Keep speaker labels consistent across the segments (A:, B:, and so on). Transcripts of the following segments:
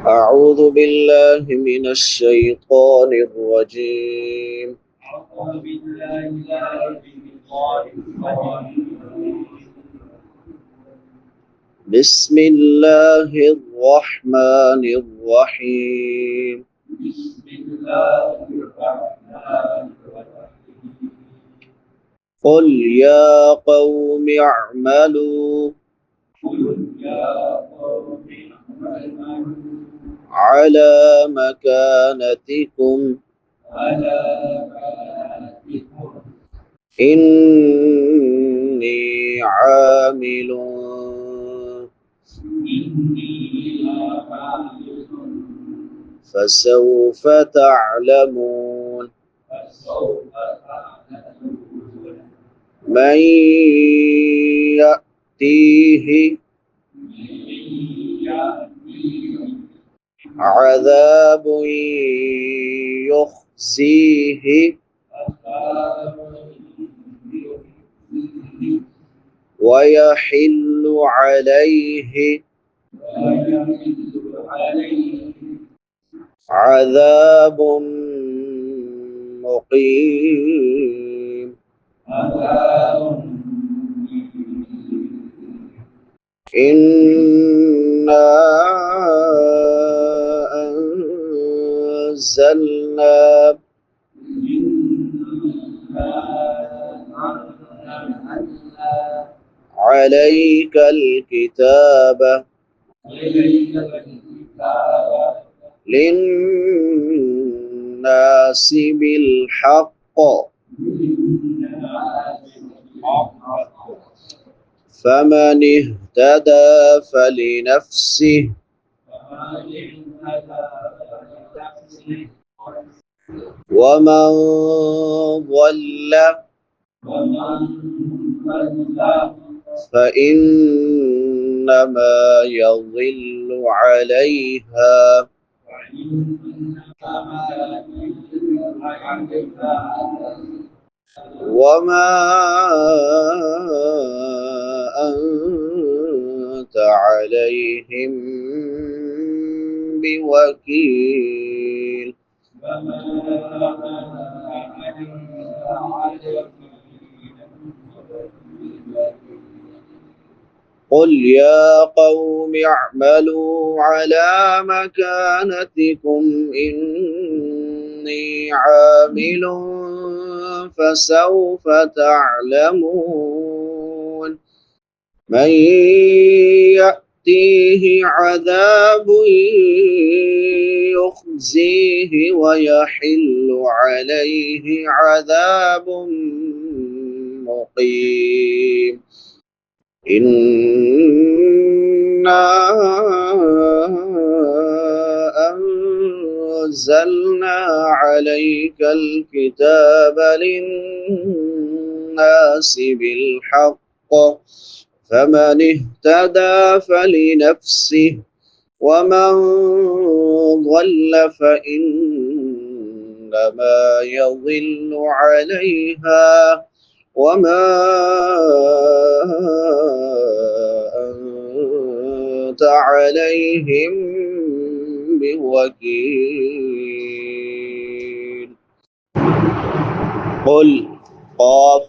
A: أعوذ بالله من الشيطان الرجيم.
B: أعوذ بالله من الشيطان الرجيم.
A: بسم الله الرحمن الرحيم.
B: بسم الله الرحمن الرحيم.
A: قل يا قوم اعملوا
B: قل يا قوم اعملوا
A: على مكانتكم
B: على مكانتكم
A: إني عامل
B: إني عامل
A: فسوف تعلمون
B: فسوف تعلمون
A: من يأتيه
B: من يأتيه
A: عذاب يخزيه
B: عذاب يخزيه
A: ويحل عليه
B: ويحل عليه
A: عذاب مقيم
B: عذاب
A: إنا أنزلنا عليك الكتاب للناس بالحق فمن اهتدى فلنفسه ومن ضل فإنما يضل عليها وما أنت عليهم بوكيل قل يا قوم اعملوا على مكانتكم إني عامل فسوف تعلمون من يأتيه عذاب يخزيه ويحل عليه عذاب مقيم إنا أنزلنا عليك الكتاب للناس بالحق فمن اهتدى فلنفسه ومن ضل فإنما يضل عليها وما أنت عليهم بوكيل قل قاف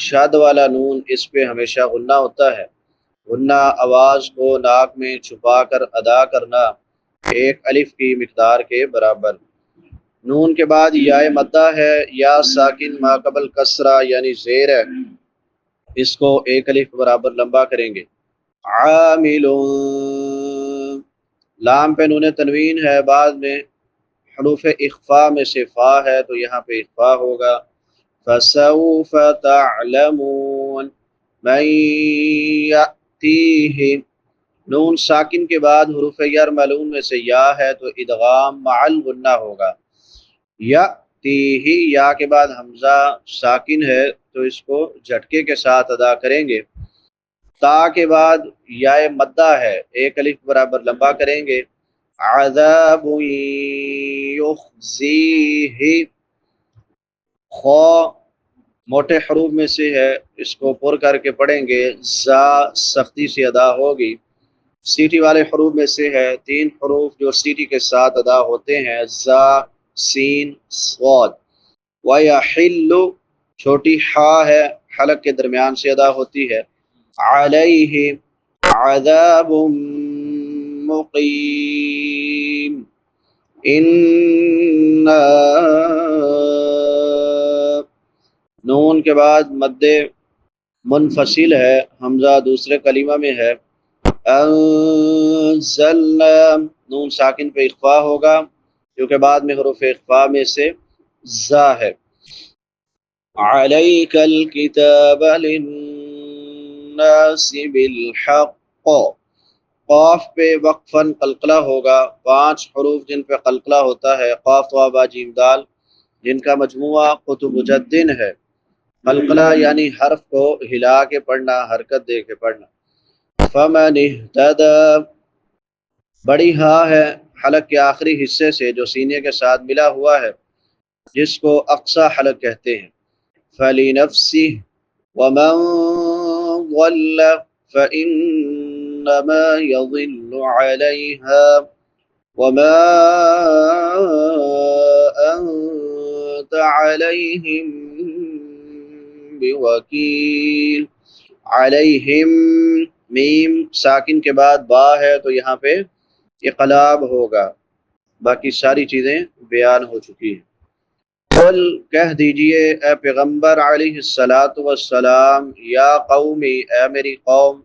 A: شد والا نون اس پہ ہمیشہ غنہ ہوتا ہے۔ غنہ آواز کو ناک میں چھپا کر ادا کرنا، ایک الف کی مقدار کے برابر۔ نون کے بعد یا مدہ ہے، یا ساکن ما قبل کسرہ یعنی زیر ہے، اس کو ایک الف کے برابر لمبا کریں گے۔ عامل، لام پہ نون تنوین ہے، بعد میں حروف اخفا میں سے فا ہے تو یہاں پہ اخفا ہوگا۔ فسوف تعلمون من یأتیہ، نون ساکن کے بعد حروف یرملون میں سے یا ہے تو ادغام مع الغنہ ہوگا۔ یأتیہ، یا کے بعد حمزہ ساکن ہے تو اس کو جھٹکے کے ساتھ ادا کریں گے۔ تا کے بعد یا مدہ ہے، ایک الف برابر لمبا کریں گے۔ عذاب یخزیہ، خو موٹے حروف میں سے ہے، اس کو پر کر کے پڑھیں گے، زا سختی سے ادا ہوگی۔ سیٹی والے حروف میں سے ہے، تین حروف جو سیٹی کے ساتھ ادا ہوتے ہیں، زا، سین، صاد۔ وَيَحِلُّ، چھوٹی حا ہے، حلق کے درمیان سے ادا ہوتی ہے۔ علیہ عذاب مقیم، نون کے بعد مد منفصل ہے، حمزہ دوسرے کلمہ میں ہے۔ انزلنا، نون ساکن پہ اخفا ہوگا کیونکہ بعد میں حروف اخفا میں سے زا ہے۔ علیک الکتاب للناس بالحق، قاف پہ وقفاً قلقلہ ہوگا، پانچ حروف جن پہ قلقلہ ہوتا ہے، قاف و با جیم دال، جن کا مجموعہ قطب جدن ہے۔ قلقلہ یعنی حرف کو ہلا کے پڑھنا، حرکت دے کے پڑھنا۔ فمن اہتدی، بڑی ہا ہے حلق کے آخری حصے سے جو سینے کے ساتھ ملا ہوا ہے، جس کو اقصی حلق کہتے ہیں۔ فلنفسہ، ومن ضل فإنما يضل عليها وما أنت عليهم بوکیل۔ علیہم، میم ساکن کے بعد با ہے تو یہاں پہ اقلاب ہوگا، باقی ساری چیزیں بیان ہو چکی ہیں۔ قل، کہہ دیجئے اے پیغمبر علیہ الصلاۃ والسلام، یا قومی، اے میری قوم،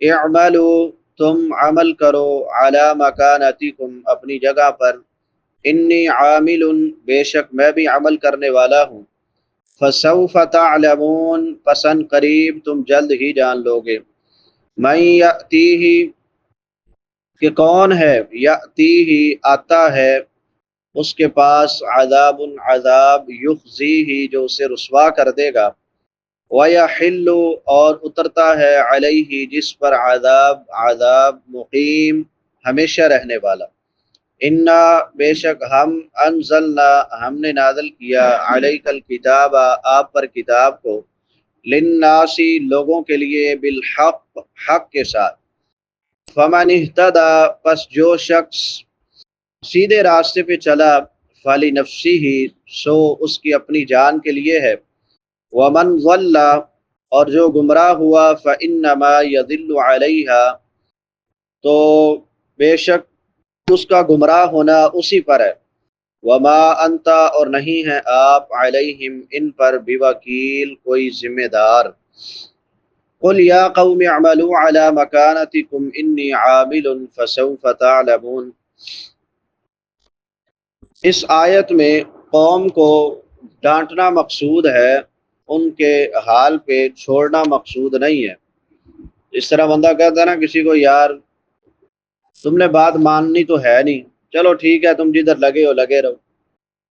A: اعملوا، تم عمل کرو، علی مکانتکم، اپنی جگہ پر، انی عامل، بے شک میں بھی عمل کرنے والا ہوں، فسوف تعلمون، پس ان قریب تم جلد ہی جان لو گے، من یأتیہ، کہ کون ہے، یأتیہ آتا ہے اس کے پاس، عذاب عذاب، یخزیہ جو اسے رسوا کر دے گا، ویحل اور اترتا ہے، علیہ جس پر، عذاب عذاب، مقیم ہمیشہ رہنے والا۔ انا، بے شک ہم، انزلنا ہم نے نازل کیا، علیک الکتاب آپ پر کتاب کو، للناسی لوگوں کے لیے، بالحق حق کے ساتھ، فمن اہتدی پس جو شخص سیدھے راستے پہ چلا، فلنفسہ سو اس کی اپنی جان کے لیے ہے، ومن ضل اور جو گمراہ ہوا، فانما یضل علیہا تو بے شک اس کا گمراہ ہونا اسی پر ہے، وما انت اور نہیں ہے آپ، علیہم ان پر، بوکیل کوئی ذمہ دار۔ قل یا قوم اعملوا علی مکانتکم انی عامل فسوف تعلمون، اس آیت میں قوم کو ڈانٹنا مقصود ہے، ان کے حال پہ چھوڑنا مقصود نہیں ہے۔ اس طرح بندہ کہتا ہے نا کسی کو، یار تم نے بات ماننی تو ہے نہیں، چلو ٹھیک ہے تم جدھر لگے ہو لگے رہو،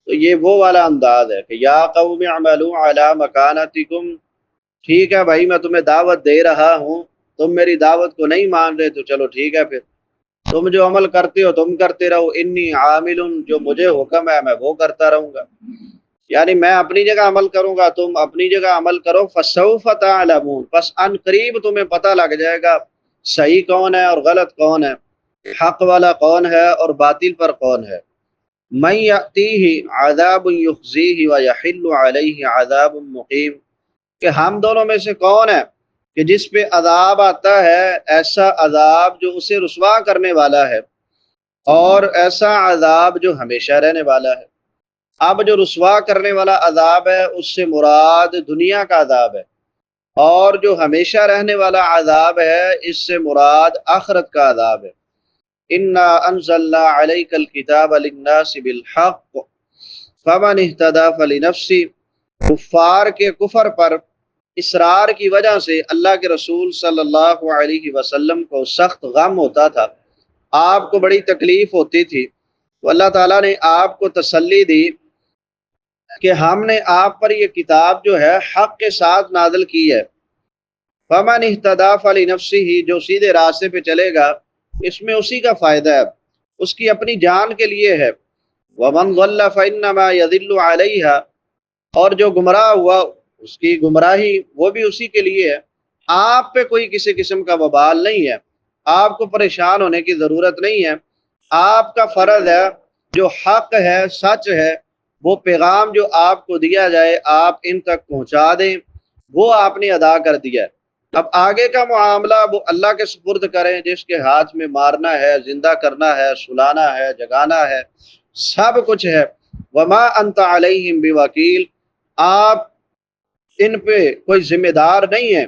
A: تو یہ وہ والا انداز ہے کہ یا قوم اعملوا علی مکانتکم، ٹھیک ہے بھائی میں تمہیں دعوت دے رہا ہوں، تم میری دعوت کو نہیں مان رہے تو چلو ٹھیک ہے، پھر تم جو عمل کرتے ہو تم کرتے رہو، انی عامل جو مجھے حکم ہے میں وہ کرتا رہوں گا، یعنی میں اپنی جگہ عمل کروں گا تم اپنی جگہ عمل کرو، فسوف تعلمون پس ان قریب تمہیں پتہ لگ جائے گا صحیح کون ہے اور غلط کون ہے، حق والا کون ہے اور باطل پر کون ہے۔ من یأتیہ عذاب یخزیہ ویحل علیہ عذاب مقیم، کہ ہم دونوں میں سے کون ہے کہ جس پہ عذاب آتا ہے ایسا عذاب جو اسے رسوا کرنے والا ہے، اور ایسا عذاب جو ہمیشہ رہنے والا ہے۔ اب جو رسوا کرنے والا عذاب ہے اس سے مراد دنیا کا عذاب ہے، اور جو ہمیشہ رہنے والا عذاب ہے اس سے مراد آخرت کا عذاب ہے۔ انا انزلنا علیک الکتاب للناس بالحق فمن اہتدی فلنفسہ۔ کفار کے کفر پر اصرار کی وجہ سے اللہ کے رسول صلی اللہ علیہ وسلم کو سخت غم ہوتا تھا، آپ کو بڑی تکلیف ہوتی تھی، تو اللہ تعالیٰ نے آپ کو تسلی دی کہ ہم نے آپ پر یہ کتاب جو ہے حق کے ساتھ نازل کی ہے۔ فمن اہتدی فلنفسہ، جو سیدھے راستے پہ چلے گا اس میں اسی کا فائدہ ہے، اس کی اپنی جان کے لیے ہے۔ ومن ضل فانما یضل علیہا، اور جو گمراہ ہوا اس کی گمراہی وہ بھی اسی کے لیے ہے۔ آپ پہ کوئی کسی قسم کا وبال نہیں ہے، آپ کو پریشان ہونے کی ضرورت نہیں ہے۔ آپ کا فرض ہے جو حق ہے، سچ ہے، وہ پیغام جو آپ کو دیا جائے آپ ان تک پہنچا دیں، وہ آپ نے ادا کر دیا ہے۔ اب آگے کا معاملہ وہ اللہ کے سپرد کریں، جس کے ہاتھ میں مارنا ہے، زندہ کرنا ہے، سلانا ہے، جگانا ہے، سب کچھ ہے۔ وما انت علیہم بوکیل، آپ ان پہ کوئی ذمہ دار نہیں ہے،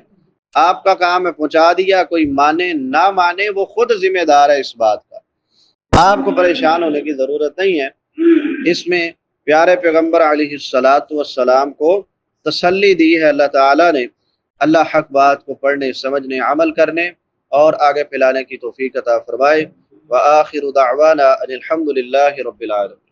A: آپ کا کام ہے پہنچا دیا، کوئی مانے نہ مانے وہ خود ذمہ دار ہے اس بات کا، آپ کو پریشان ہونے کی ضرورت نہیں ہے۔ اس میں پیارے پیغمبر علیہ الصلاۃ والسلام کو تسلی دی ہے اللہ تعالیٰ نے۔ اللہ حق بات کو پڑھنے، سمجھنے، عمل کرنے اور آگے پھیلانے کی توفیق عطا فرمائے۔ وآخر دعوانا ان الحمد للہ رب العالمین۔